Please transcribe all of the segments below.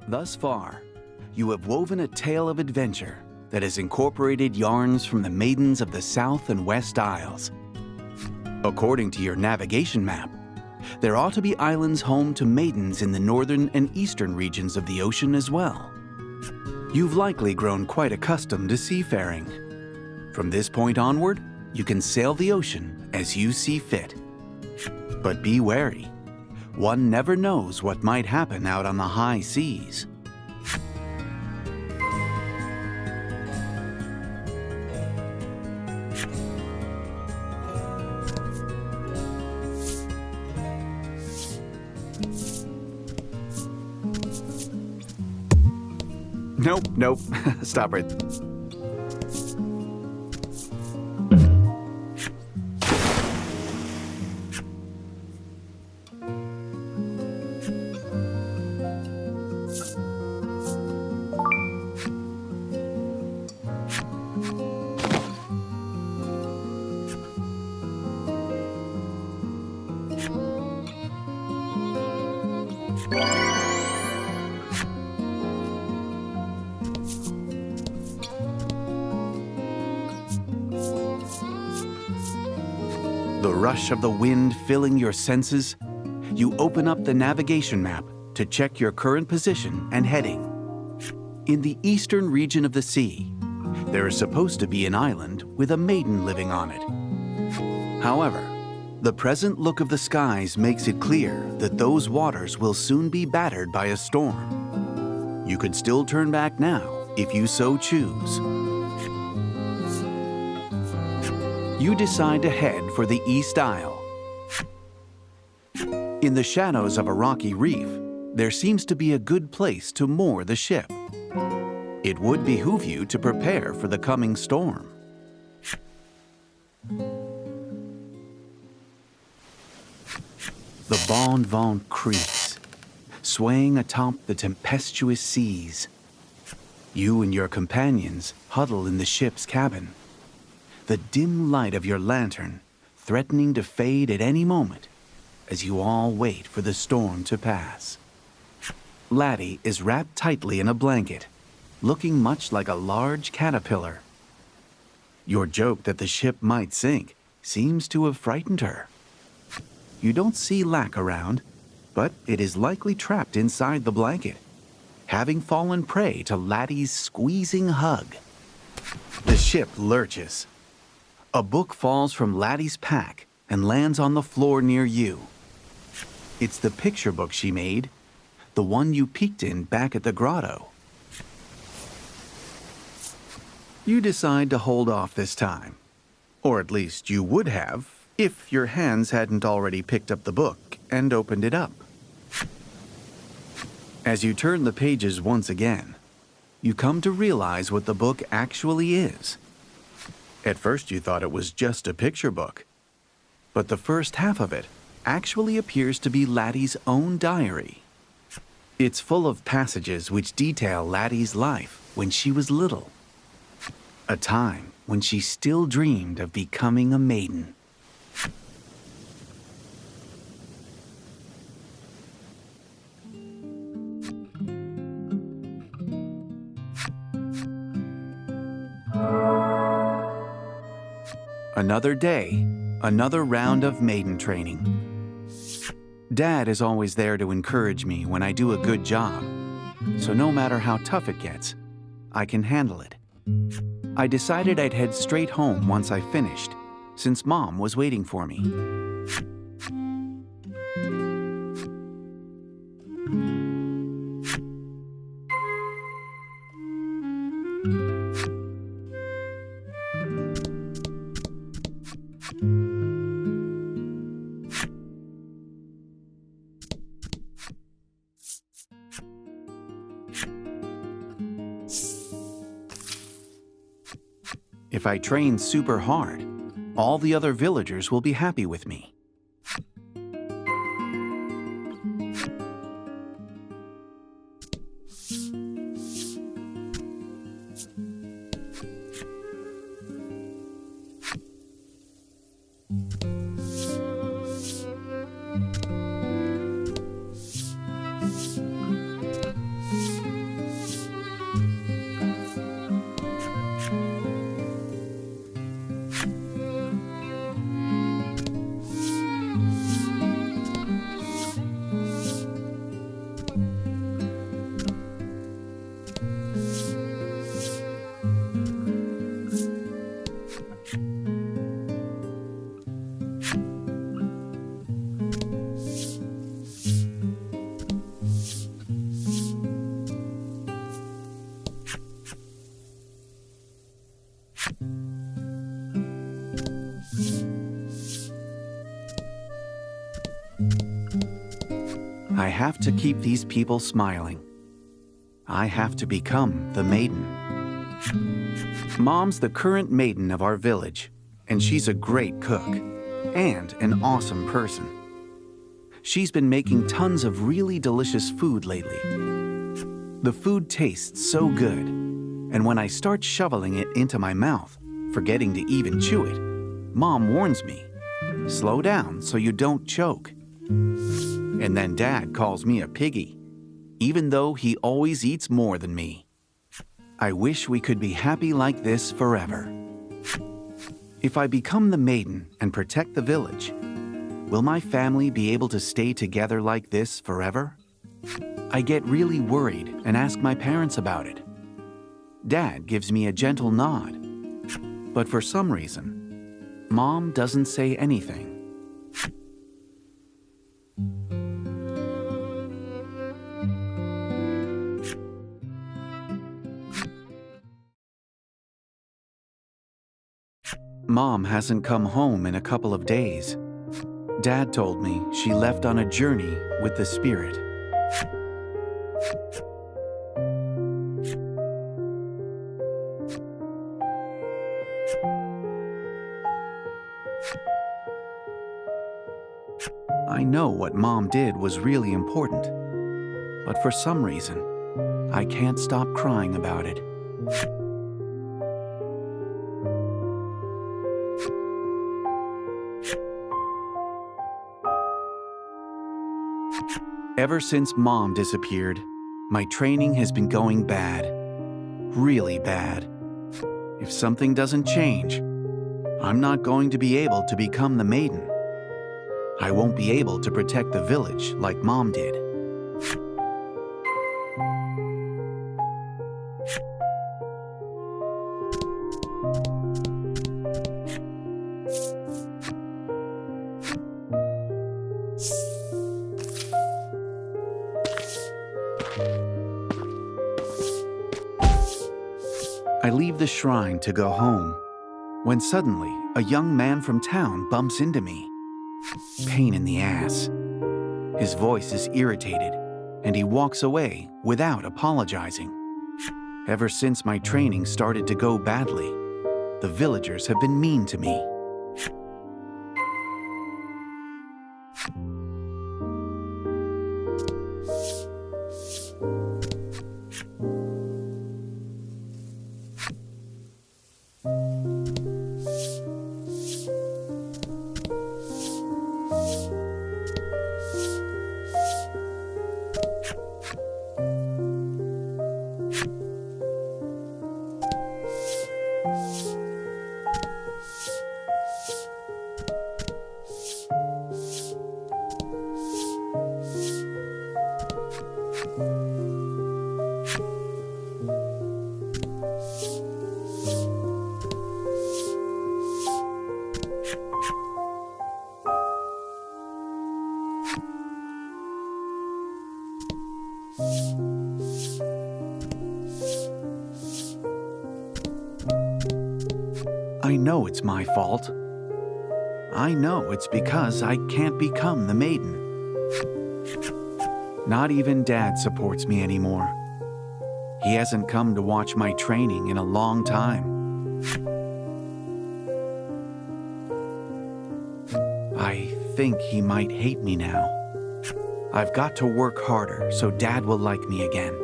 Thus far, you have woven a tale of adventure that has incorporated yarns from the maidens of the South and West Isles. According to your navigation map, there ought to be islands home to maidens in the northern and eastern regions of the ocean as well. You've likely grown quite accustomed to seafaring. From this point onward, you can sail the ocean as you see fit. But be wary. One never knows what might happen out on the high seas. Nope. Stop right. The rush of the wind filling your senses, you open up the navigation map to check your current position and heading. In the eastern region of the sea, there is supposed to be an island with a maiden living on it. However, the present look of the skies makes it clear that those waters will soon be battered by a storm. You could still turn back now if you so choose. You decide to head for the East Isle. In the shadows of a rocky reef, there seems to be a good place to moor the ship. It would behoove you to prepare for the coming storm. The Bon Vent creaks, swaying atop the tempestuous seas. You and your companions huddle in the ship's cabin, the dim light of your lantern threatening to fade at any moment as you all wait for the storm to pass. Laty is wrapped tightly in a blanket, looking much like a large caterpillar. Your joke that the ship might sink seems to have frightened her. You don't see Lack around, but it is likely trapped inside the blanket, having fallen prey to Laty's squeezing hug. The ship lurches. A book falls from Laty's pack and lands on the floor near you. It's the picture book she made, the one you peeked in back at the grotto. You decide to hold off this time, or at least you would have if your hands hadn't already picked up the book and opened it up. As you turn the pages once again, you come to realize what the book actually is. At first you thought it was just a picture book, but the first half of it actually appears to be Laty's own diary. It's full of passages which detail Laty's life when she was little, a time when she still dreamed of becoming a maiden. Another day, another round of maiden training. Dad is always there to encourage me when I do a good job, so no matter how tough it gets, I can handle it. I decided I'd head straight home once I finished, since Mom was waiting for me. If I train super hard, all the other villagers will be happy with me. I have to keep these people smiling. I have to become the maiden. Mom's the current maiden of our village, and she's a great cook and an awesome person. She's been making tons of really delicious food lately. The food tastes so good, and when I start shoveling it into my mouth, forgetting to even chew it, Mom warns me, "Slow down so you don't choke." And then Dad calls me a piggy, even though he always eats more than me. I wish we could be happy like this forever. If I become the maiden and protect the village, will my family be able to stay together like this forever? I get really worried and ask my parents about it. Dad gives me a gentle nod, but for some reason, Mom doesn't say anything. Mom hasn't come home in a couple of days. Dad told me she left on a journey with the spirit. I know what Mom did was really important, but for some reason, I can't stop crying about it. Ever since Mom disappeared, my training has been going bad. Really bad. If something doesn't change, I'm not going to be able to become the maiden. I won't be able to protect the village like Mom did. I leave the shrine to go home, when suddenly a young man from town bumps into me. Pain in the ass. His voice is irritated, and he walks away without apologizing. Ever since my training started to go badly, the villagers have been mean to me. I know it's my fault. I know it's because I can't become the maiden. Not even Dad supports me anymore. He hasn't come to watch my training in a long time. I think he might hate me now. I've got to work harder so Dad will like me again.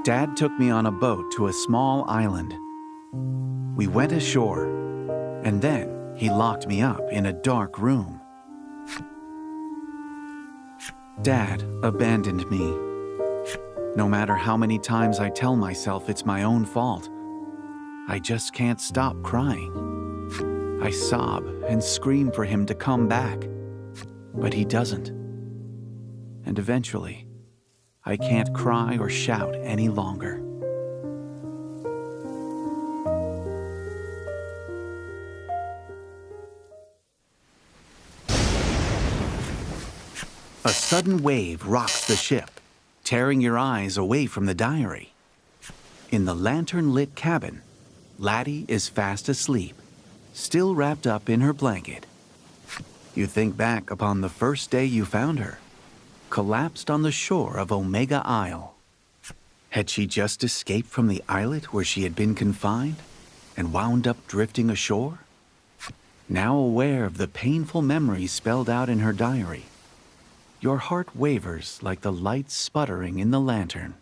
Dad took me on a boat to a small island. We went ashore, and then he locked me up in a dark room. Dad abandoned me. No matter how many times I tell myself it's my own fault, I just can't stop crying. I sob and scream for him to come back, but he doesn't. And eventually, I can't cry or shout any longer. A sudden wave rocks the ship, tearing your eyes away from the diary. In the lantern-lit cabin, Laty is fast asleep. still wrapped up in her blanket. You think back upon the first day you found her, collapsed on the shore of Omega Isle. Had she just escaped from the islet where she had been confined and wound up drifting ashore? Now aware of the painful memories spelled out in her diary, your heart wavers like the light sputtering in the lantern.